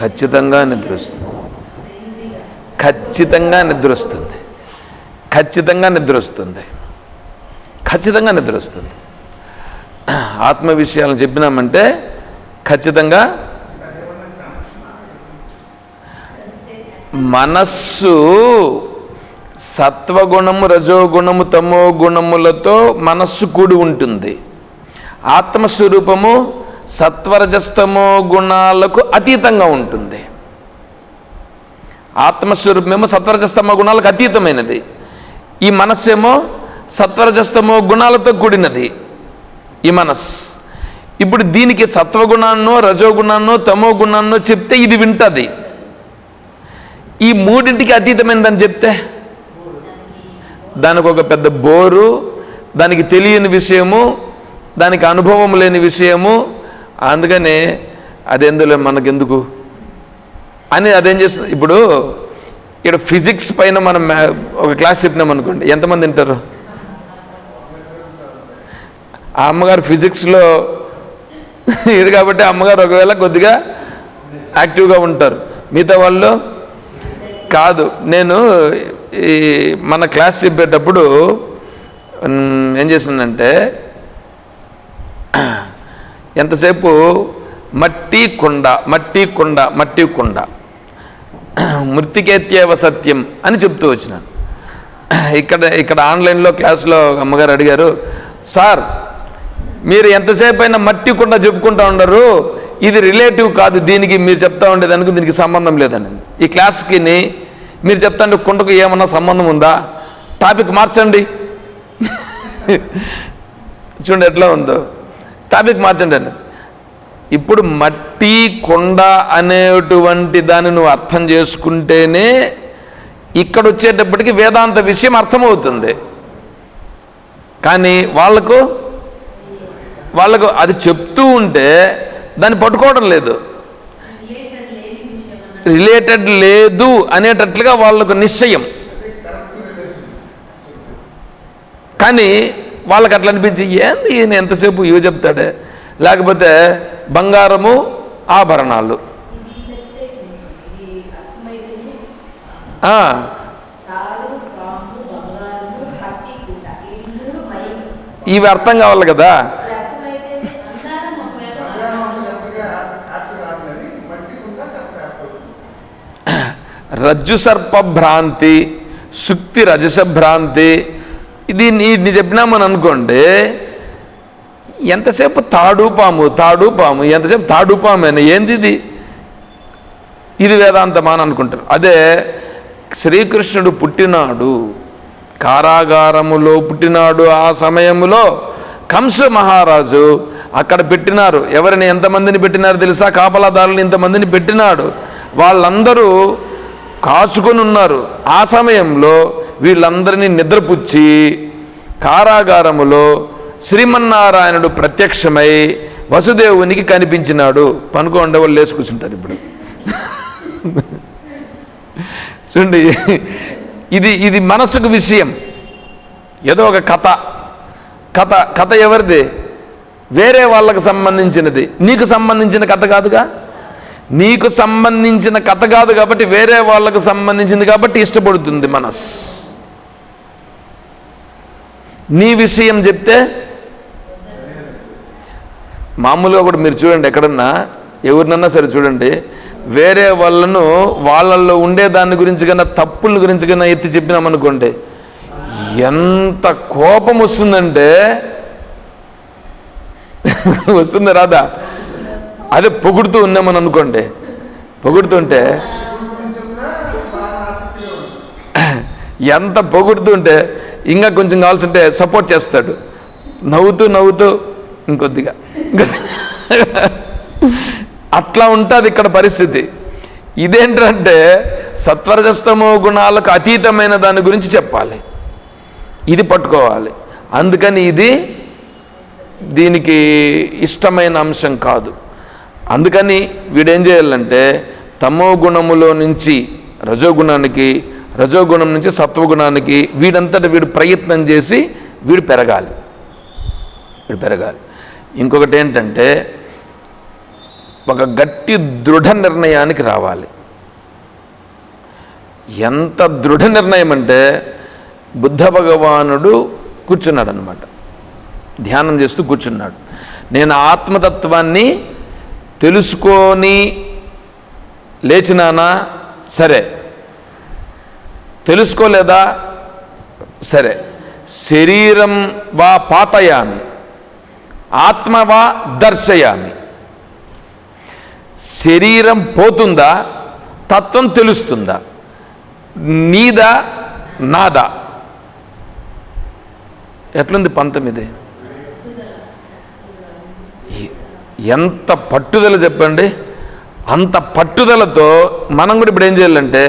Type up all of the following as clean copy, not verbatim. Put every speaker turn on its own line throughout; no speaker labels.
ఖచ్చితంగా నిద్ర వస్తుంది. ఖచ్చితంగా నిద్ర వస్తుంది. ఖచ్చితంగా నిద్ర వస్తుంది. ఖచ్చితంగా నిద్ర వస్తుంది. ఆత్మ విషయాలను చెప్పినామంటే ఖచ్చితంగా మనస్సు సత్వగుణము, రజోగుణము, తమో గుణములతో మనస్సు కూడి ఉంటుంది. ఆత్మస్వరూపము సత్వరజస్తమో గుణాలకు అతీతంగా ఉంటుంది. ఆత్మస్వరూపమేమో సత్వరజస్తమో గుణాలకు అతీతమైనది. ఈ మనస్సేమో సత్వరజస్తమో గుణాలతో కూడినది ఈ మనస్సు. ఇప్పుడు దీనికి సత్వగుణాన్నో, రజోగుణాన్నో, తమో గుణాన్నో చెప్తే ఇది వింటుంది. ఈ మూడింటికి అతీతమైనదని చెప్తే దానికి ఒక పెద్ద బోరు, దానికి తెలియని విషయము, దానికి అనుభవం లేని విషయము. అందుకనే అదెందులో మనకెందుకు అని అదేం చేస్తుంది. ఇప్పుడు ఇక్కడ ఫిజిక్స్ పైన మనం ఒక క్లాస్ చెప్పినాం అనుకోండి, ఎంతమంది వింటారు? ఆ అమ్మగారు ఫిజిక్స్లో ఇది కాబట్టి అమ్మగారు ఒకవేళ కొద్దిగా యాక్టివ్గా ఉంటారు, మిగతా వాళ్ళు కాదు. నేను ఈ మన క్లాస్ చెప్పేటప్పుడు ఏం చేసిందంటే, ఎంతసేపు మట్టి కుండ మట్టి కుండ మట్టి కుండ మృతికేత్యేవ సత్యం అని చెప్తూ వచ్చినాను. ఇక్కడ ఆన్లైన్లో క్లాస్లో అమ్మగారు అడిగారు, సార్ మీరు ఎంతసేపు అయినా మట్టి కుండ చెప్పుకుంటూ ఉండరు, ఇది రిలేటివ్ కాదు, దీనికి మీరు చెప్తా ఉండేదానికి దీనికి సంబంధం లేదని. ఈ క్లాస్కి మీరు చెప్తాండి కుండకు ఏమన్నా సంబంధం ఉందా? టాపిక్ మార్చండి. చూడండి ఎట్లా ఉందో, టాపిక్ మార్చండి అన్నది. ఇప్పుడు మట్టి కుండ అనేటువంటి దాన్ని నువ్వు అర్థం చేసుకుంటేనే ఇక్కడ వచ్చేటప్పటికి వేదాంత విషయం అర్థమవుతుంది. కానీ వాళ్ళకు అది చెప్తూ ఉంటే దాన్ని పట్టుకోవడం లేదు, రిలేటెడ్ లేదు అనేటట్లుగా వాళ్ళకు నిశ్చయం. కానీ వాళ్ళకి అట్లా అనిపించి ఏంది ఈయన ఎంతసేపు ఇవి చెప్తాడే, లేకపోతే బంగారము ఆభరణాలు ఇవి అర్థం కావాలి కదా. రజ్జు సర్ప భ్రాంతి, సుక్తి రజస భ్రాంతి, ఇది చెప్పినామని అనుకోండి, ఎంతసేపు తాడు పాము ఎంతసేపు తాడు పామేనా, ఏంది ఇది వేదాంతమా అని అనుకుంటారు. అదే శ్రీకృష్ణుడు పుట్టినాడు, కారాగారములో పుట్టినాడు. ఆ సమయంలో కంస మహారాజు అక్కడ పెట్టినారు. ఎవరిని ఎంతమందిని పెట్టినారు తెలుసా? కాపలాదారులను ఇంతమందిని పెట్టినాడు. వాళ్ళందరూ కాచుకొని ఉన్నారు. ఆ సమయంలో వీళ్ళందరినీ నిద్రపుచ్చి కారాగారములో శ్రీమన్నారాయణుడు ప్రత్యక్షమై వసుదేవునికి కనిపించినాడు. పనుకోండి, వాళ్ళు లేచి కూర్చుంటారు. ఇప్పుడు చూడండి, ఇది మనసుకు విషయం. ఏదో ఒక కథ ఎవరిది? వేరే వాళ్ళకు సంబంధించినది, నీకు సంబంధించిన కథ కాదుగా. నీకు సంబంధించిన కథ కాదు కాబట్టి వేరే వాళ్ళకు సంబంధించింది కాబట్టి ఇష్టపడుతుంది మనసు. నీ విషయం చెప్తే మామూలుగా కూడా మీరు చూడండి, ఎక్కడన్నా ఎవరినన్నా సరే చూడండి, వేరే వాళ్ళల్లో ఉండే దాని గురించి కన్నా తప్పుల గురించి కన్నా ఎత్తి చెప్పినామనుకోండి, ఎంత కోపం వస్తుందంటే వస్తుంది రాదా? అదే పొగుడుతూ ఉన్నామని అనుకోండి, పొగుడుతుంటే ఎంత పొగుడుతుంటే ఇంకా కొంచెం కావాల్సింటే సపోర్ట్ చేస్తాడు, నవ్వుతూ ఇంకొద్దిగా అట్లా ఉంటుంది ఇక్కడ పరిస్థితి. ఇదేంటంటే సత్వరజస్తమో గుణాలకు అతీతమైన దాని గురించి చెప్పాలి, ఇది పట్టుకోవాలి. అందుకని ఇది దీనికి ఇష్టమైన అంశం కాదు. అందుకని వీడేం చేయాలంటే తమో గుణములో నుంచి రజోగుణానికి, రజోగుణం నుంచి సత్వగుణానికి వీడంతటా వీడు ప్రయత్నం చేసి వీడు పెరగాలి. ఇంకొకటి ఏంటంటే ఒక గట్టి దృఢ నిర్ణయానికి రావాలి. ఎంత దృఢ నిర్ణయం అంటే బుద్ధ భగవానుడు కూర్చున్నాడు అన్నమాట, ధ్యానం చేస్తూ కూర్చున్నాడు. నేను ఆత్మతత్వాన్ని తెలుసుకొని లేచినానా, సరే. తెలుసుకోలేదా, సరే. శరీరం వా పాతయామి, ఆత్మ వా దర్శయామి. శరీరం పోతుందా, తత్వం తెలుస్తుందా, నీదా నాదా? ఎట్లుంది పంతం ఇది? ఎంత పట్టుదల చెప్పండి. అంత పట్టుదలతో మనం కూడా ఇప్పుడు ఏం చేయాలంటే,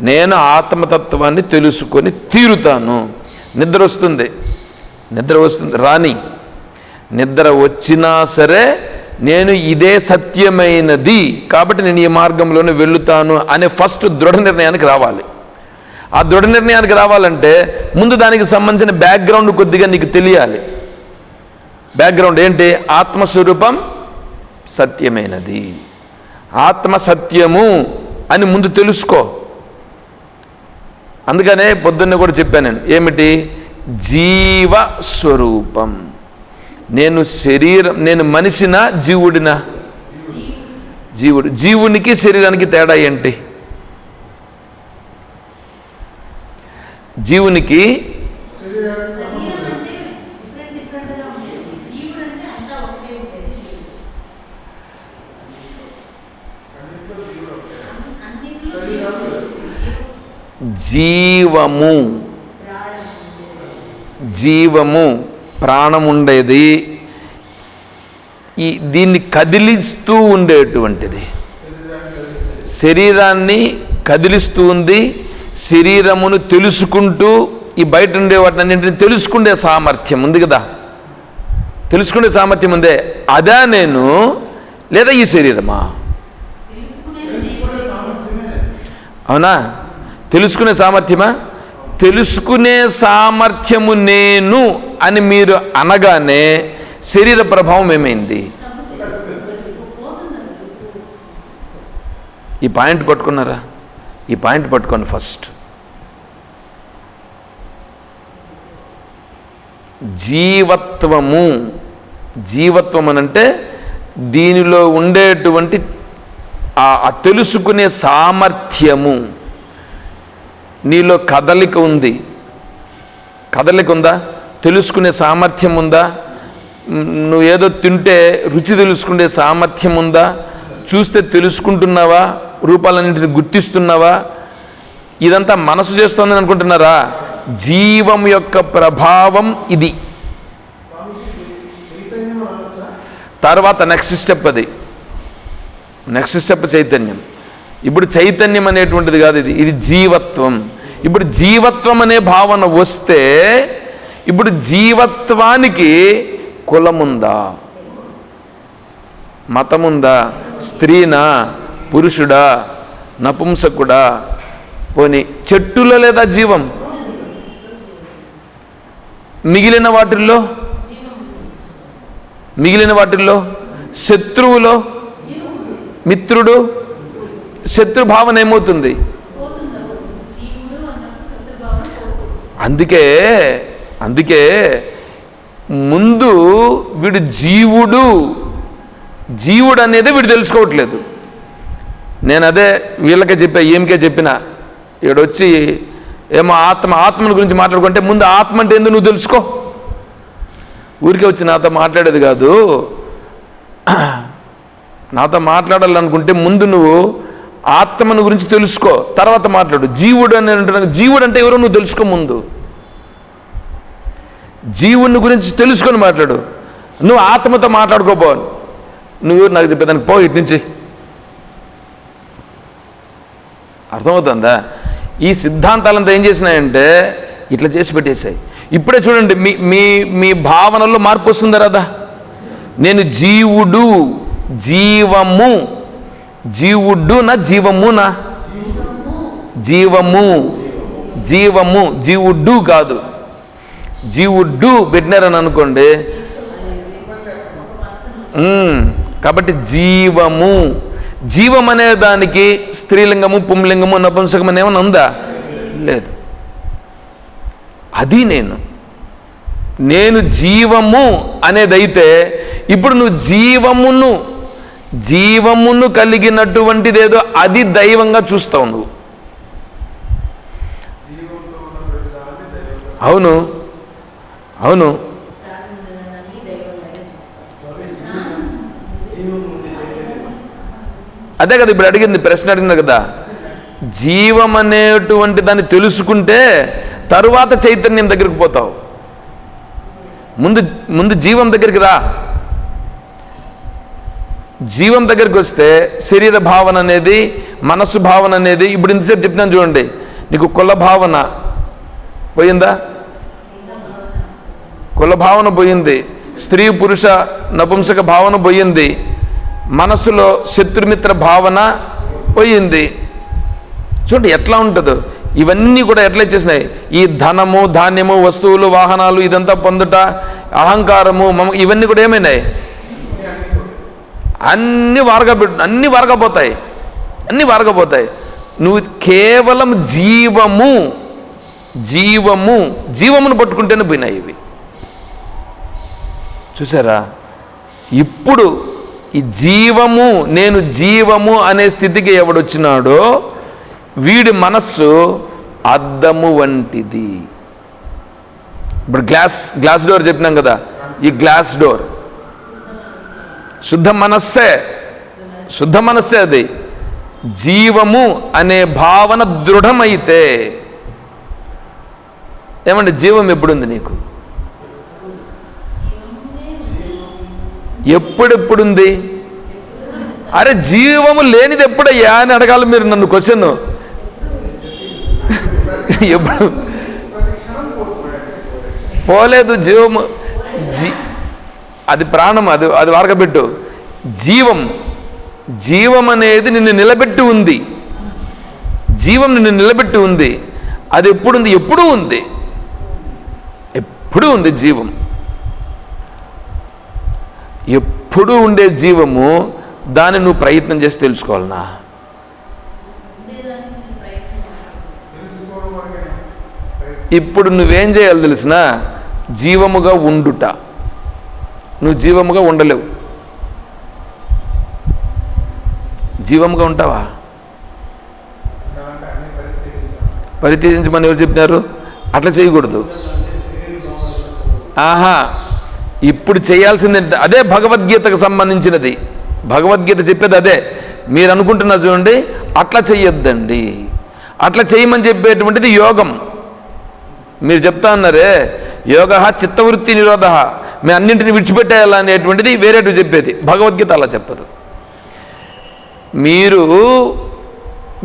నేను ఆత్మతత్వాన్ని తెలుసుకొని తీరుతాను. నిద్ర వస్తుంది రాని, నిద్ర వచ్చినా సరే నేను ఇదే సత్యమైనది కాబట్టి నేను ఈ మార్గంలోనే వెళుతాను అనే ఫస్ట్ దృఢ నిర్ణయానికి రావాలి. ఆ దృఢ నిర్ణయానికి రావాలంటే ముందు దానికి సంబంధించిన బ్యాక్గ్రౌండ్ కొద్దిగా నీకు తెలియాలి. బ్యాక్గ్రౌండ్ ఏంటి? ఆత్మస్వరూపం సత్యమైనది, ఆత్మ సత్యము అని ముందు తెలుసుకో. అందుకనే పొద్దున్న కూడా చెప్పాను నేను, ఏమిటి? జీవస్వరూపం. నేను శరీరం, నేను మనిషినా జీవుడినా? జీవుడు. జీవునికి శరీరానికి తేడా ఏంటి? జీవునికి జీవము, జీవము ప్రాణం ఉండేది, దీన్ని కదిలిస్తూ ఉండేటువంటిది, శరీరాన్ని కదిలిస్తూ ఉంది. శరీరమును తెలుసుకుంటూ ఈ బయట ఉండే వాటిని అన్నింటినీ తెలుసుకునే సామర్థ్యం ఉంది కదా, తెలుసుకునే సామర్థ్యం ఉందే. అదా నేను, లేదా ఈ శరీరమా? అవునా? తెలుసుకునే సామర్థ్యమా? తెలుసుకునే సామర్థ్యము నేను అని మీరు అనగానే శరీర ప్రభావం ఏమైంది? ఈ పాయింట్ పట్టుకున్నారా? ఈ పాయింట్ పట్టుకోండి ఫస్ట్. జీవత్వము, జీవత్వం అనంటే దీనిలో ఉండేటువంటి ఆ తెలుసుకునే సామర్థ్యము. నీలో కదలిక ఉంది, కదలిక ఉందా? తెలుసుకునే సామర్థ్యం ఉందా? నువ్వు ఏదో తింటే రుచి తెలుసుకునే సామర్థ్యం ఉందా? చూస్తే తెలుసుకుంటున్నావా? రూపాలన్నింటిని గుర్తిస్తున్నావా? ఇదంతా మనసు చేస్తోందని అనుకుంటున్నారా? జీవం యొక్క ప్రభావం ఇది. తర్వాత నెక్స్ట్ స్టెప్, అది నెక్స్ట్ స్టెప్ చైతన్యం. ఇప్పుడు చైతన్యం అనేటువంటిది కాదు, ఇది జీవత్వం. ఇప్పుడు జీవత్వం అనే భావన వస్తే ఇప్పుడు జీవత్వానికి కులముందా, మతముందా, స్త్రీనా, పురుషుడా, నపుంసకుడా? పోనీ చెట్టులో లేదా జీవం? మిగిలిన వాటిల్లో శత్రువులో, మిత్రుడు, శత్రుభావన ఏమవుతుంది? అందుకే ముందు వీడు జీవుడు అనేది వీడు తెలుసుకోవట్లేదు. నేను అదే వీళ్ళకే చెప్పా, ఏమికే చెప్పినా, ఈడొచ్చి ఏమో ఆత్మను గురించి మాట్లాడుకుంటే ముందు ఆత్మ అంటే ఏందో నువ్వు తెలుసుకో. ఊరికే వచ్చి నాతో మాట్లాడేది కాదు. నాతో మాట్లాడాలనుకుంటే ముందు నువ్వు ఆత్మను గురించి తెలుసుకో, తర్వాత మాట్లాడు. జీవుడు అని అంటున్నా, జీవుడు అంటే ఎవరో నువ్వు తెలుసుకో. ముందు జీవుని గురించి తెలుసుకొని మాట్లాడు. నువ్వు ఆత్మతో మాట్లాడుకోపో. నువ్వు నాకు చెప్పేదానికి పో, ఇటు నుంచి. అర్థమవుతుందా? ఈ సిద్ధాంతాలంతా ఏం చేసినాయంటే ఇట్లా చేసి పెట్టేశాయి. ఇప్పుడే చూడండి, మీ భావనలో మార్పు వస్తుందా రాదా? నేను జీవుడు, జీవము, జీవుడునా జీవమునా? జీవము, జీవుడు కాదు. జీవుడు పెట్టినారని అనుకోండి, కాబట్టి జీవము, జీవం అనే దానికి స్త్రీలింగము, పుంలింగము, నపుంసకం అని ఏమైనా ఉందా? లేదు. అది నేను జీవము అనేదైతే ఇప్పుడు నువ్వు జీవమును కలిగినటువంటిదేదో అది దైవంగా చూస్తావు నువ్వు. అవును, అవును. అదే కదా ఇప్పుడు అడిగింది, ప్రశ్న అడిగింది కదా. జీవం అనేటువంటి దాన్ని తెలుసుకుంటే తరువాత చైతన్యం దగ్గరికి పోతావు. ముందు జీవం దగ్గరికి రా. జీవం దగ్గరికి వస్తే శరీర భావన అనేది, మనస్సు భావన అనేది, ఇప్పుడు ఇంతసేపు చెప్తున్నాను చూడండి, నీకు కుల భావన పోయిందా? కుల భావన పోయింది. స్త్రీ పురుష నపుంసక భావన పోయింది. మనస్సులో శత్రుమిత్ర భావన పోయింది. చూడండి ఎట్లా ఉంటుందో. ఇవన్నీ కూడా ఎట్లా చేసినాయి? ఈ ధనము, ధాన్యము, వస్తువులు, వాహనాలు ఇదంతా పొందుట, అహంకారము, ఇవన్నీ కూడా ఏమైనాయి? అన్నీ వారగపోతాయి. నువ్వు కేవలం జీవమును పట్టుకుంటేనే పోయినాయి ఇవి. చూసారా? ఇప్పుడు ఈ జీవము, నేను జీవము అనే స్థితికి ఎవడొచ్చినాడో వీడి మనస్సు అద్దము వంటిది. ఇప్పుడు గ్లాస్ డోర్ చెప్పినాం కదా, ఈ గ్లాస్ డోర్ శుద్ధ మనస్సే అది. జీవము అనే భావన దృఢమైతే ఏమంటే జీవం ఎప్పుడుంది నీకు? ఎప్పుడెప్పుడుంది? అరే జీవము లేనిది ఎప్పుడయ్యా అని అడగాలి మీరు నన్ను క్వశ్చన్. ఎప్పుడు పోలేదు జీవము. అది ప్రాణం, అది వారగబెట్టు. జీవం అనేది నిన్ను నిలబెట్టి ఉంది. జీవం నిన్ను నిలబెట్టి ఉంది. అది ఎప్పుడుంది? ఎప్పుడూ ఉంది జీవం. ఎప్పుడూ ఉండే జీవము, దాన్ని నువ్వు ప్రయత్నం చేసి తెలుసుకోవాలనా? ఇప్పుడు నువ్వేం చేయాలి తెలిసిన? జీవముగా ఉండుట. నువ్వు జీవముగా ఉండలేవు. జీవముగా ఉంటావా? పరిత్యజించమని ఎవరు చెప్పినారు? అట్లా చేయకూడదు. ఇప్పుడు చేయాల్సింది అదే భగవద్గీతకు సంబంధించినది. భగవద్గీత చెప్పేది అదే. మీరు అనుకుంటున్నారు చూడండి, అట్లా చెయ్యొద్దండి. అట్లా చేయమని చెప్పేటువంటిది యోగం. మీరు చెప్తా ఉన్నారే యోగ చిత్తవృత్తి నిరోధ, మీ అన్నింటిని విడిచిపెట్టేయాలనేటువంటిది వేరేటు చెప్పేది. భగవద్గీత అలా చెప్పదు.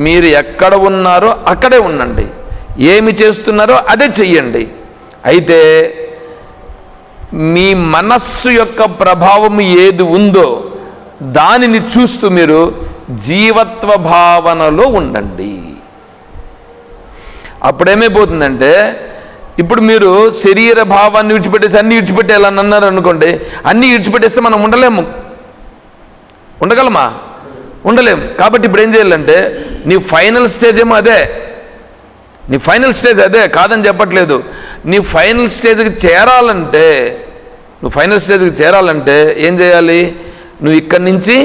మీరు ఎక్కడ ఉన్నారో అక్కడే ఉండండి, ఏమి చేస్తున్నారో అదే చెయ్యండి. అయితే మీ మనస్సు యొక్క ప్రభావం ఏది ఉందో దానిని చూస్తూ మీరు జీవత్వ భావనలో ఉండండి. అప్పుడేమైపోతుందంటే, ఇప్పుడు మీరు శరీర భావాన్ని విడిచిపెట్టేసి అన్నీ విడిచిపెట్టేయాలని అన్నారు అనుకోండి, అన్నీ విడిచిపెట్టేస్తే మనం ఉండగలమా? ఉండలేము. కాబట్టి ఇప్పుడు ఏం చేయాలంటే, నీ ఫైనల్ స్టేజ్ ఏమో అదే. నీ ఫైనల్ స్టేజ్ అదే, కాదని చెప్పట్లేదు. నీ ఫైనల్ స్టేజ్కి చేరాలంటే ఏం చేయాలి? నువ్వు ఇక్కడి నుంచి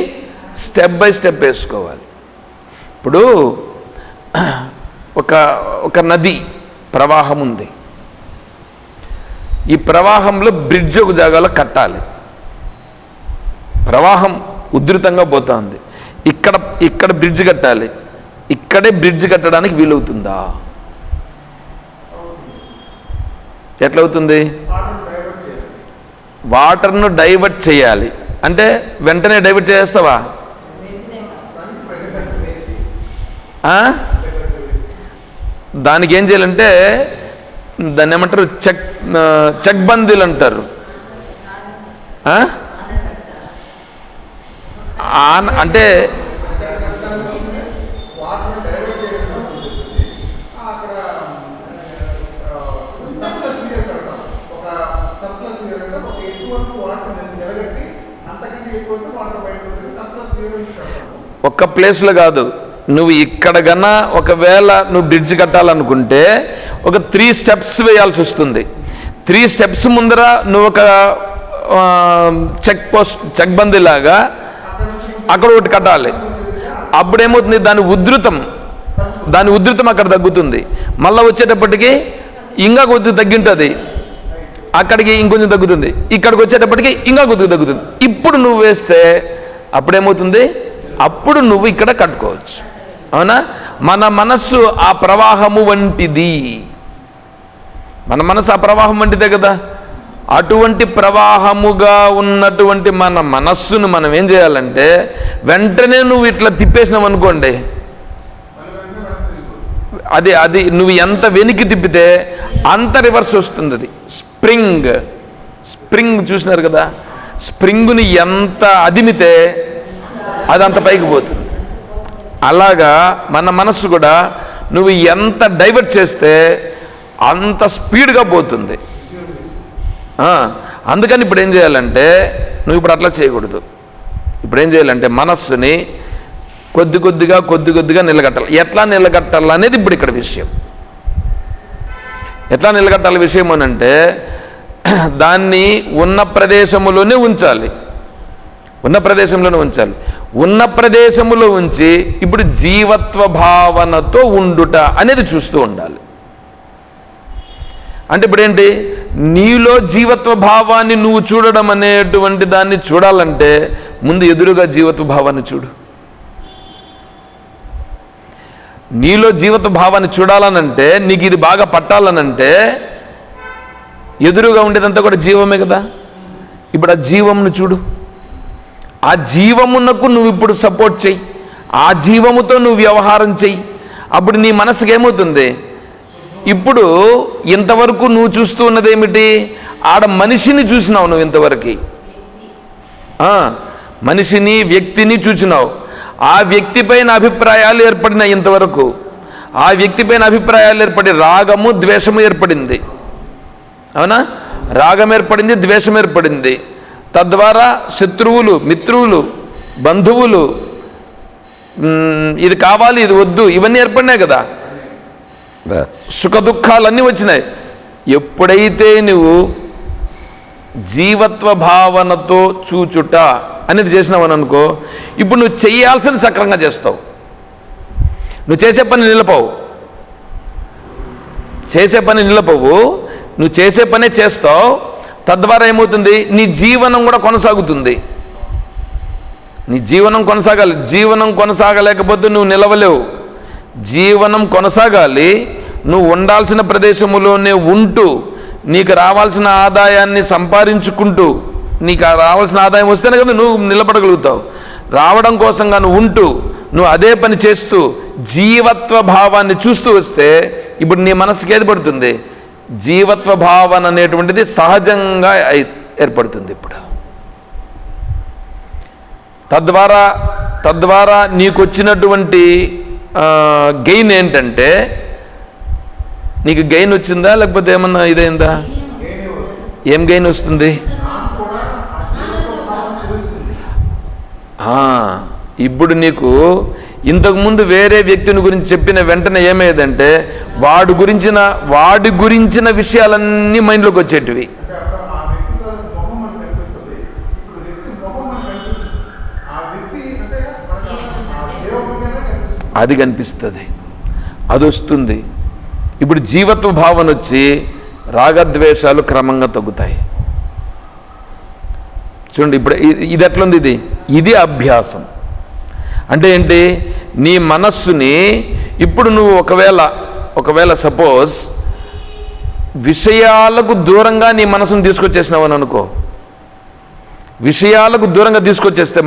స్టెప్ బై స్టెప్ వేసుకోవాలి. ఇప్పుడు ఒక నది ప్రవాహం ఉంది. ఈ ప్రవాహంలో బ్రిడ్జ్ ఒక జాగాలో కట్టాలి. ప్రవాహం ఉధృతంగా పోతుంది. ఇక్కడ బ్రిడ్జ్ కట్టాలి. ఇక్కడే బ్రిడ్జ్ కట్టడానికి వీలవుతుందా? ఎట్లవుతుంది? వాటర్ను డైవర్ట్ చేయాలి అంటే వెంటనే డైవర్ట్ చేస్తావా? దానికి ఏం చేయాలంటే, దాన్ని ఏమంటారు, చెక్ బందీలు అంటారు. అంటే ఒక్క ప్లేస్లో కాదు, నువ్వు ఇక్కడ గన్నా ఒకవేళ నువ్వు బ్రిడ్జ్ కట్టాలనుకుంటే ఒక 3 స్టెప్స్ వేయాల్సి వస్తుంది. 3 స్టెప్స్ ముందర నువ్వు ఒక చెక్ బందీ లాగా అక్కడ ఒకటి కట్టాలి. అప్పుడేమవుతుంది, దాని ఉధృతం అక్కడ తగ్గుతుంది. మళ్ళీ వచ్చేటప్పటికి ఇంకా కొద్దిగా తగ్గింటుంది, అక్కడికి ఇంకొంచెం తగ్గుతుంది, ఇక్కడికి వచ్చేటప్పటికి ఇంకా కొద్దిగా తగ్గుతుంది. ఇప్పుడు నువ్వు వేస్తే అప్పుడేమవుతుంది, అప్పుడు నువ్వు ఇక్కడ కట్టుకోవచ్చు. అవునా? మన మనస్సు ఆ ప్రవాహము వంటిది. మన మనసు ఆ ప్రవాహం వంటిదే కదా. అటువంటి ప్రవాహముగా ఉన్నటువంటి మన మనస్సును మనం ఏం చేయాలంటే, వెంటనే నువ్వు ఇట్లా తిప్పేసినావు అనుకోండి, అది నువ్వు ఎంత వెనక్కి తిప్పితే అంత రివర్స్ వస్తుంది. అది స్ప్రింగ్ చూసినారు కదా, స్ప్రింగ్ని ఎంత అదిమితే అది అంత పైకి పోతుంది. అలాగా మన మనస్సు కూడా నువ్వు ఎంత డైవర్ట్ చేస్తే అంత స్పీడ్గా పోతుంది. అందుకని ఇప్పుడు ఏం చేయాలంటే, నువ్వు ఇప్పుడు అట్లా చేయకూడదు. ఇప్పుడు ఏం చేయాలంటే మనస్సుని కొద్ది కొద్దిగా నిలగట్టాలి. ఎట్లా నిలగట్టాలి అనేది ఇప్పుడు ఇక్కడ విషయం. ఎట్లా నిలగట్టాలి విషయం అనంటే, దాన్ని ఉన్న ప్రదేశములోనే ఉంచాలి. ఉన్న ప్రదేశములో ఉంచి ఇప్పుడు జీవత్వ భావనతో ఉండుట అనేది చూస్తూ ఉండాలి. అంటే ఇప్పుడు ఏంటి, నీలో జీవత్వ భావాన్ని నువ్వు చూడడం అనేటువంటి దాన్ని చూడాలంటే ముందు ఎదురుగా జీవత్వ భావాన్ని చూడు. నీలో జీవత్వ భావాన్ని చూడాలనంటే, నీకు ఇది బాగా పట్టాలనంటే ఎదురుగా ఉండేదంతా కూడా జీవమే కదా. ఇప్పుడు ఆ జీవమును చూడు, ఆ జీవమునకు నువ్వు ఇప్పుడు సపోర్ట్ చెయ్యి, ఆ జీవముతో నువ్వు వ్యవహారం చెయ్యి. అప్పుడు నీ మనసుకి ఏమవుతుంది, ఇప్పుడు ఇంతవరకు నువ్వు చూస్తూ ఉన్నది ఏమిటి, ఆడ మనిషిని చూసినావు నువ్వు ఇంతవరకు, మనిషిని వ్యక్తిని చూసినావు. ఆ వ్యక్తి పైన అభిప్రాయాలు ఏర్పడినాయి ఇంతవరకు. ఆ వ్యక్తి పైన అభిప్రాయాలు ఏర్పడి రాగము ద్వేషము ఏర్పడింది. అవునా? రాగం ఏర్పడింది, ద్వేషం ఏర్పడింది. తద్వారా శత్రువులు, మిత్రువులు, బంధువులు, ఇది కావాలి ఇది వద్దు, ఇవన్నీ ఏర్పడినాయి కదా. సుఖ దుఃఖాలన్నీ వచ్చినాయి. ఎప్పుడైతే నువ్వు జీవత్వ భావనతో చూచుట అనేది చేసినావని అనుకో, ఇప్పుడు నువ్వు చేయాల్సింది సక్రంగా చేస్తావు. నువ్వు చేసే పని నిలపవు, నువ్వు చేసే పనే చేస్తావు. తద్వారా ఏమవుతుంది, నీ జీవనం కూడా కొనసాగుతుంది. నీ జీవనం కొనసాగాలి. జీవనం కొనసాగలేకపోతే నువ్వు నిలవలేవు. జీవనం కొనసాగాలి. నువ్వు ఉండాల్సిన ప్రదేశములోనే ఉంటూ నీకు రావాల్సిన ఆదాయాన్ని సంపాదించుకుంటూ, నీకు రావాల్సిన ఆదాయం వస్తేనే కదా నువ్వు నిలబడగలుగుతావు. రావడం కోసంగా నువ్వు ఉంటూ, నువ్వు అదే పని చేస్తూ జీవత్వ భావాన్ని చూస్తూ వస్తే ఇప్పుడు నీ మనసుకి ఏది పడుతుంది, జీవత్వ భావన అనేటువంటిది సహజంగా ఏర్పడుతుంది. ఇప్పుడు తద్వారా నీకు వచ్చినటువంటి గెయిన్ ఏంటంటే, నీకు గెయిన్ వచ్చిందా లేకపోతే ఏమన్నా ఇదైందా? ఏం గెయిన్ వస్తుంది? ఇప్పుడు నీకు ఇంతకుముందు వేరే వ్యక్తిని గురించి చెప్పిన వెంటనే ఏమయ్యేదంటే వాడి గురించిన విషయాలన్నీ మైండ్లోకి వచ్చేటివి. అది కనిపిస్తుంది, అది వస్తుంది. ఇప్పుడు జీవత్వ భావన వచ్చి రాగద్వేషాలు క్రమంగా తగ్గుతాయి. చూడండి ఇప్పుడు ఇది ఎట్లుంది, ఇది అభ్యాసం. అంటే ఏంటి, నీ మనస్సుని ఇప్పుడు నువ్వు ఒకవేళ సపోజ్ విషయాలకు దూరంగా నీ మనసును తీసుకొచ్చేసినావు అని అనుకో. విషయాలకు దూరంగా తీసుకొచ్చేస్తే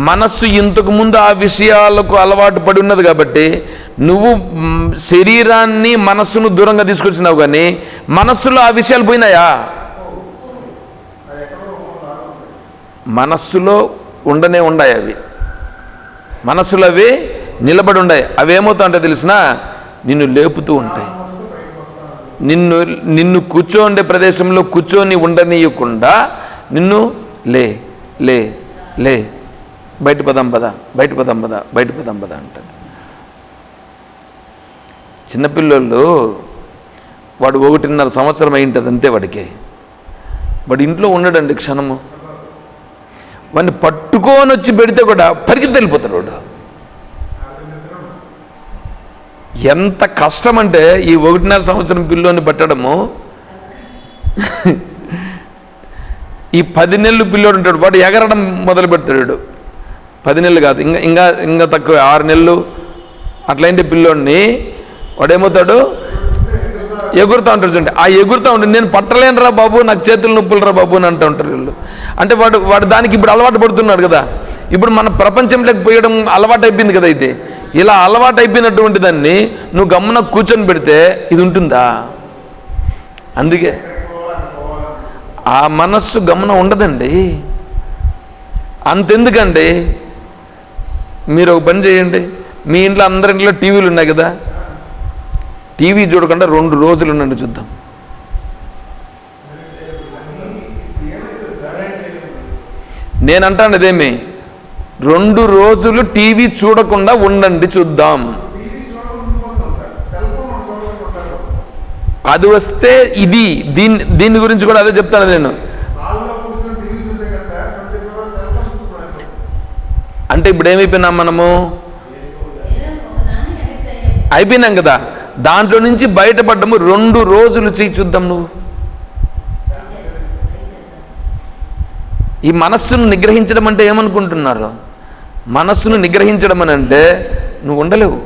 మనస్సు ఇంతకు ముందు ఆ విషయాలకు అలవాటు పడి ఉన్నది కాబట్టి నువ్వు శరీరాన్ని మనస్సును దూరంగా తీసుకొచ్చినావు, కానీ మనస్సులో ఆ విషయాలు పోయినాయా? మనస్సులో ఉండనే ఉన్నాయి. అవి మనస్సులో అవి నిలబడి ఉన్నాయి. అవి ఏమవుతాయంటే తెలిసినా నిన్ను లేపుతూ ఉంటాయి. నిన్ను కూర్చోండే ప్రదేశంలో కూర్చొని ఉండనీయకుండా నిన్ను లే లే బయట పదం పద బయట పదం పద బయట పదం పద అంటుంది. చిన్నపిల్లలు వాడు 1.5 సంవత్సరం అయి ఉంటుంది అంతే. వాడు ఇంట్లో ఉండడండి క్షణము. వాడిని పట్టుకొని వచ్చి పెడితే కూడా పరిగెత్తి వెళ్ళిపోతాడు వాడు. ఎంత కష్టం అంటే ఈ 1.5 సంవత్సరం పిల్లోని పట్టడము. ఈ 10 నెలలు పిల్లోడు ఉంటాడు, వాడు ఎగరడం మొదలు పెడతాడు. 10 నెలలు కాదు, ఇంకా తక్కువ, 6 నెలలు అట్లయింటే పిల్లోడిని వాడేమవుతాడు, ఎగురుతూ ఉంటాడు. చూడండి, ఆ ఎగురుతూ ఉంటాడు. నేను పట్టలేనురా బాబు, నాకు చేతులు నొప్పులురా బాబు అని అంటూ ఉంటారు వీళ్ళు. అంటే వాడు దానికి ఇప్పుడు అలవాటు పడుతున్నాడు కదా. ఇప్పుడు మన ప్రపంచంలోకి పోయడం అలవాటు అయిపోయింది కదా. అయితే ఇలా అలవాటు అయిపోయినటువంటి దాన్ని నువ్వు గమ్మున కూర్చొని పెడితే ఇది ఉంటుందా? అందుకే ఆ మనస్సు గమనం ఉండదండి. అంతెందుకండి, మీరు ఒక పని చేయండి. మీ ఇంట్లో అందరి ఇంట్లో టీవీలు ఉన్నాయి కదా, టీవీ చూడకుండా 2 రోజులు ఉండండి చూద్దాం. నేనంటాను అదేమి, 2 రోజులు టీవీ చూడకుండా ఉండండి చూద్దాం. అది వస్తే దీని గురించి కూడా అదే చెప్తాను నేను. అంటే ఇప్పుడు ఏమైపోయినాం మనము, అయిపోయినాం కదా. దాంట్లో నుంచి బయటపడ్డము. 2 రోజులు చేయి చూద్దాం. నువ్వు ఈ మనస్సును నిగ్రహించడం అంటే ఏమనుకుంటున్నారు? మనస్సును నిగ్రహించడం అని అంటే నువ్వు ఉండలేవు.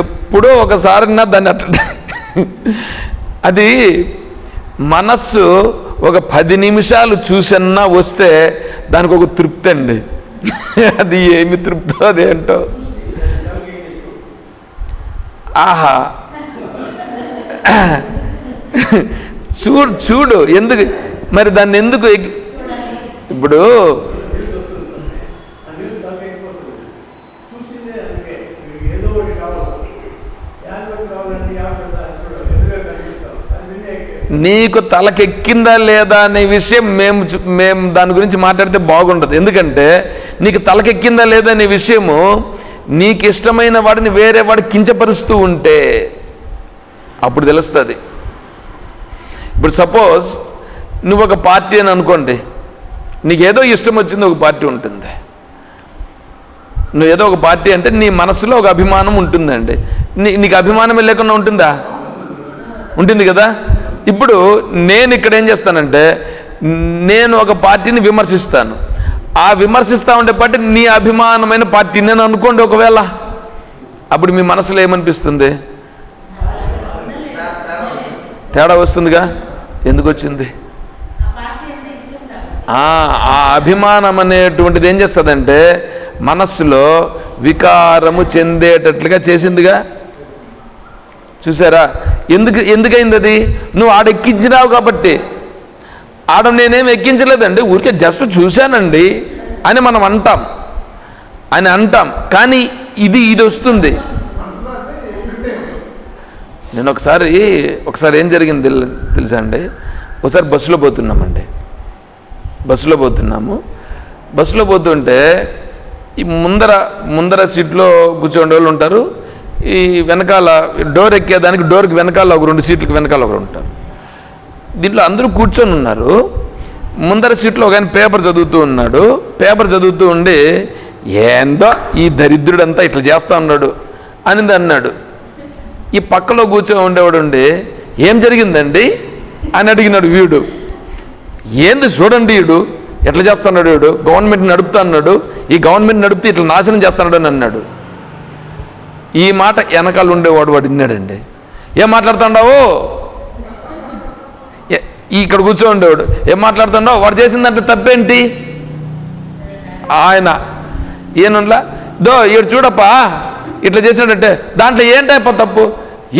ఎప్పుడో ఒకసారి దాన్ని అది మనస్సు ఒక 10 నిమిషాలు చూసన్నా వస్తే దానికి ఒక తృప్తి అండి. అది ఏమి తృప్తో అదేంటో. ఆహా, చూడు ఎందుకు మరి దాన్ని ఎందుకు ఇప్పుడు నీకు తలకెక్కిందా లేదా అనే విషయం మేము దాని గురించి మాట్లాడితే బాగుండదు. ఎందుకంటే నీకు తలకెక్కిందా లేదా అనే విషయము నీకు ఇష్టమైన వాడిని వేరే వాడు కించపరుస్తూ ఉంటే అప్పుడు తెలుస్తుంది. ఇప్పుడు సపోజ్ నువ్వు ఒక పార్టీ అని అనుకోండి, నీకేదో ఇష్టం వచ్చింది, ఒక పార్టీ ఉంటుంది. నువ్వు ఏదో ఒక పార్టీ అంటే నీ మనసులో ఒక అభిమానం ఉంటుందండి. నీకు అభిమానం లేకుండా ఉంటుందా? ఉంటుంది కదా. ఇప్పుడు నేను ఇక్కడ ఏం చేస్తానంటే, నేను ఒక పార్టీని విమర్శిస్తాను. ఆ విమర్శిస్తూ ఉండే పార్టీ నీ అభిమానమైన పార్టీ నేను అనుకోండి ఒకవేళ, అప్పుడు మీ మనసులో ఏమనిపిస్తుంది? తేడా వస్తుందిగా. ఎందుకు వచ్చింది? ఆ అభిమానం అనేటువంటిది ఏం చేస్తుందంటే మనస్సులో వికారము చెందేటట్లుగా చేసిందిగా. చూసారా? ఎందుకైంది అది? నువ్వు ఆడెక్కించినావు కాబట్టి. నేనేం ఎక్కించలేదండి, ఊరికే జస్ట్ చూశానండి అని మనం అంటాం. కానీ ఇది వస్తుంది. నేను ఒకసారి ఏం జరిగింది తెలుసా అండి? ఒకసారి బస్సులో పోతుంటే ఈ ముందర సీట్లో కూర్చోండే వాళ్ళు ఉంటారు. ఈ వెనకాల డోర్ ఎక్కేదానికి డోర్కి వెనకాల ఒక 2 సీట్లకి వెనకాల ఒకరు ఉంటారు. దీంట్లో అందరూ కూర్చొని ఉన్నారు. ముందర సీట్లో ఒక ఆయన పేపర్ చదువుతూ ఉన్నాడు. పేపర్ చదువుతూ ఉండి ఏందో ఈ దరిద్రుడంతా ఇట్లా చేస్తూ ఉన్నాడు అని అన్నాడు. ఈ పక్కలో కూర్చొని ఉండేవాడు ఏం జరిగిందండి అని అడిగినాడు. వీడు ఏంది చూడండి, వీడు ఎట్లా చేస్తున్నాడు, వీడు గవర్నమెంట్ నడుపుతా అన్నాడు, ఈ గవర్నమెంట్ నడిపితే ఇట్లా నాశనం చేస్తున్నాడు అని అన్నాడు. ఈ మాట వెనకాల ఉండేవాడు విన్నాడండి. ఏం మాట్లాడుతున్నావు? ఇక్కడ కూర్చో ఉండేవాడు ఏం మాట్లాడుతున్నావు? వాడు చేసిందంటే తప్పేంటి? ఈయనలా ఈడు చూడప్పా ఇట్లా చేసినాడంటే దాంట్లో ఏంటప్ప తప్పు?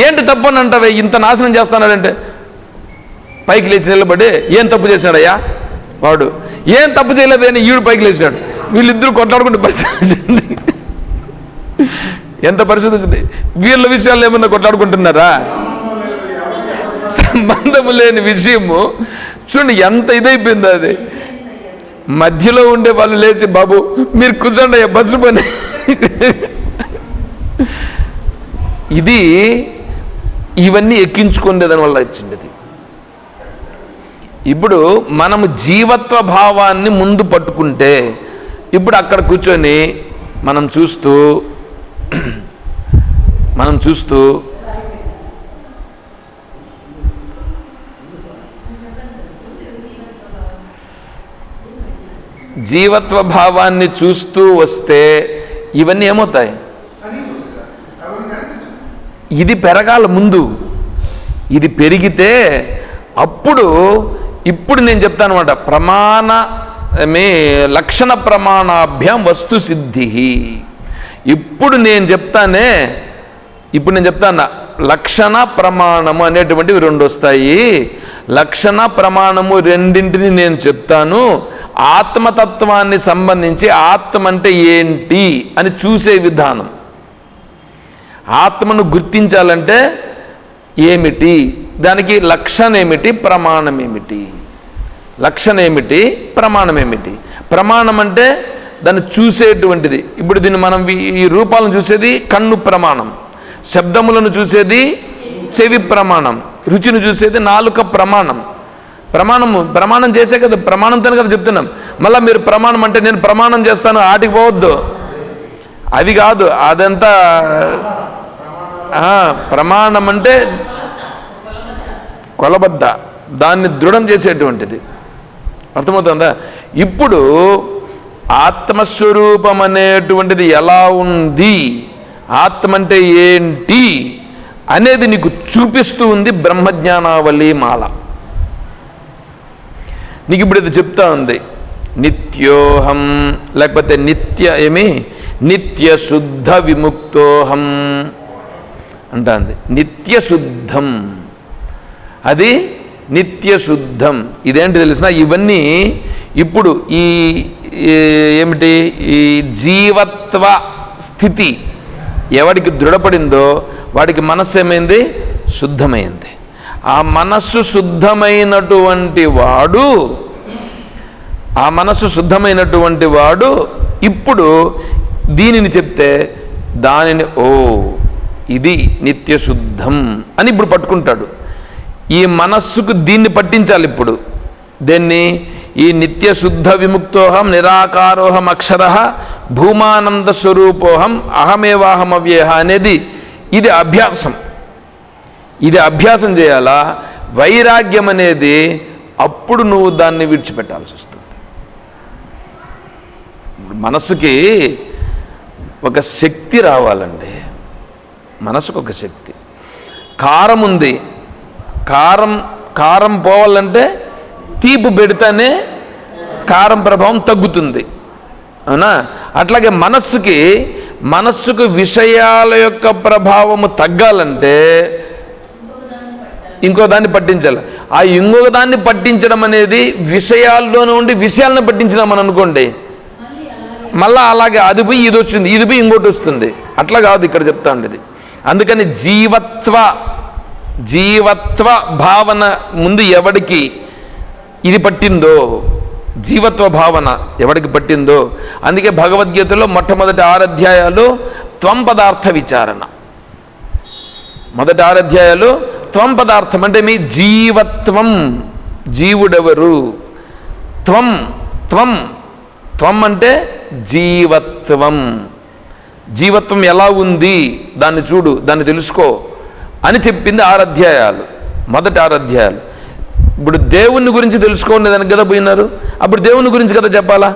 ఏంటి తప్పు అని అంటావే? ఇంత నాశనం చేస్తున్నాడంటే పైకి లేచి నిలబడి ఏం తప్పు చేసినాడయ్యా? వాడు ఏం తప్పు చేయలేదని ఈడు పైకి లేచాడు. వీళ్ళిద్దరూ కొట్లాడుకుంటే పరిస్థితి ఎంత పరిస్థితి వచ్చింది? వీళ్ళ విషయాలు ఏమన్నా కొట్లాడుకుంటున్నారా? సంబంధము లేని విషయము చూడండి ఎంత ఇదైపోయింది అది. మధ్యలో ఉండే వాళ్ళు లేచి, బాబు మీరు కూర్చోండి బస్సు పని. ఇది ఇవన్నీ ఎక్కించుకునే దానివల్ల ఇచ్చింది. ఇప్పుడు మనము జీవత్వ భావాన్ని ముందు పట్టుకుంటే, ఇప్పుడు అక్కడ కూర్చొని మనం చూస్తూ జీవత్వ భావాన్ని చూస్తూ వస్తే ఇవన్నీ ఏమవుతాయి? ఇది పెరగాల ముందు, ఇది పెరిగితే అప్పుడు ఇప్పుడు నేను చెప్తాను అనమాట, లక్షణ ప్రమాణాభ్యాం వస్తు సిద్ధి. ఇప్పుడు నేను చెప్తాను లక్షణ ప్రమాణము అనేటువంటివి రెండు వస్తాయి. లక్షణ ప్రమాణము రెండింటిని నేను చెప్తాను. ఆత్మతత్వాన్ని సంబంధించి ఆత్మ అంటే ఏంటి అని చూసే విధానం, ఆత్మను గుర్తించాలంటే ఏమిటి, దానికి లక్షణ ఏమిటి, ప్రమాణం ఏమిటి, లక్షణ ఏమిటి, ప్రమాణం ఏమిటి. ప్రమాణం అంటే దాన్ని చూసేటువంటిది. ఇప్పుడు దీన్ని మనం ఈ రూపాలను చూసేది కన్ను ప్రమాణం, శబ్దములను చూసేది చెవి ప్రమాణం, రుచిని చూసేది నాలుక ప్రమాణం. ప్రమాణం చేసే కదా, ప్రమాణంతోనే కదా చెప్తున్నాం. మళ్ళీ మీరు ప్రమాణం అంటే నేను ప్రమాణం చేస్తాను ఆటికి పోవద్దు, అది కాదు. అదంతా ప్రమాణం అంటే కొలబద్ద, దాన్ని దృఢం చేసేటువంటిది. అర్థమవుతుందా? ఇప్పుడు ఆత్మస్వరూపం అనేటువంటిది ఎలా ఉంది, ఆత్మ అంటే ఏంటి అనేది నీకు చూపిస్తూ ఉంది బ్రహ్మజ్ఞానావళి మాల. నీకు ఇప్పుడు ఇది చెప్తా ఉంది, నిత్యోహం, లేకపోతే నిత్య శుద్ధ విముక్తోహం అంటుంది. నిత్యశుద్ధం, అది నిత్యశుద్ధం. ఇదేంటి తెలిసిన, ఇవన్నీ ఇప్పుడు ఏమిటి, ఈ జీవత్వ స్థితి ఎవడికి దృఢపడిందో వాడికి మనస్సు ఏమైంది, శుద్ధమైంది. ఆ మనస్సు శుద్ధమైనటువంటి వాడు ఇప్పుడు దీనిని చెప్తే దానిని ఇది నిత్యశుద్ధం అని ఇప్పుడు పట్టుకుంటాడు. ఈ మనస్సుకు దీన్ని పట్టించాలి. ఇప్పుడు దేన్ని, ఈ నిత్యశుద్ధ విముక్తోహం నిరాకారోహం అక్షర భూమానంద స్వరూపోహం అహమేవాహం అవ్యేహ అనేది ఇది అభ్యాసం. ఇది అభ్యాసం చేయాలా. వైరాగ్యం అనేది అప్పుడు నువ్వు దాన్ని విడిచిపెట్టాల్సి వస్తుంది. మనసుకి ఒక శక్తి రావాలండి. మనసుకు ఒక శక్తి. కారం ఉంది, కారం పోవాలంటే తీపి పెడితేనే కారం ప్రభావం తగ్గుతుంది, అవునా? అట్లాగే మనస్సుకు విషయాల యొక్క ప్రభావము తగ్గాలంటే ఇంకో దాన్ని పట్టించాలి. ఆ ఇంకొక దాన్ని పట్టించడం అనేది విషయాల్లోనే ఉండి విషయాలను పట్టించినామని అనుకోండి, మళ్ళీ అలాగే అది పోయి ఇది వచ్చింది, ఇది పోయి ఇంకోటి వస్తుంది. అట్లా కాదు ఇక్కడ చెప్తా ఉండేది. అందుకని జీవత్వ భావన ముందు ఎవడికి ఇది పట్టిందో, జీవత్వ భావన ఎవడికి పట్టిందో, అందుకే భగవద్గీతలో మొట్టమొదటి 6 అధ్యాయాలు త్వం పదార్థ విచారణ. మొదటి 6 అధ్యాయాలు త్వం పదార్థం అంటే మీ జీవత్వం, జీవుడెవరు, త్వం అంటే జీవత్వం. జీవత్వం ఎలా ఉంది దాన్ని చూడు, దాన్ని తెలుసుకో అని చెప్పింది 6 అధ్యాయాలు, మొదటి 6 అధ్యాయాలు. ఇప్పుడు దేవుని గురించి తెలుసుకోండి దానికి కదా పోయినారు. అప్పుడు దేవుని గురించి కదా చెప్పాలా,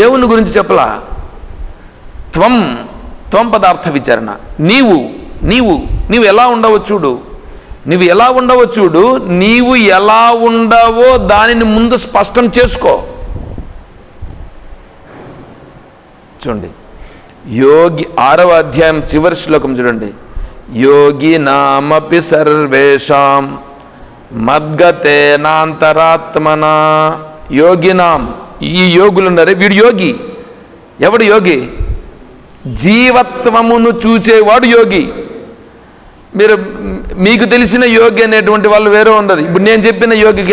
దేవుని గురించి చెప్పలా. త్వం పదార్థ విచారణ. నీవు ఎలా ఉండవో చూడు, నీవు ఎలా ఉండవో చూడు, నీవు ఎలా ఉండవో దానిని ముందు స్పష్టం చేసుకో. చూడండి, యోగి 6వ అధ్యాయం చివరి శ్లోకం చూడండి. యోగి నామపి సర్వేషాం మద్గతేనాంతరాత్మనా. యోగినాం, ఈ యోగులు ఉన్నారే, వీడు యోగి. ఎవడు యోగి? జీవత్వమును చూచేవాడు యోగి. మీరు మీకు తెలిసిన యోగి అనేటువంటి వాళ్ళు వేరే ఉండదు. ఇప్పుడు నేను చెప్పిన యోగి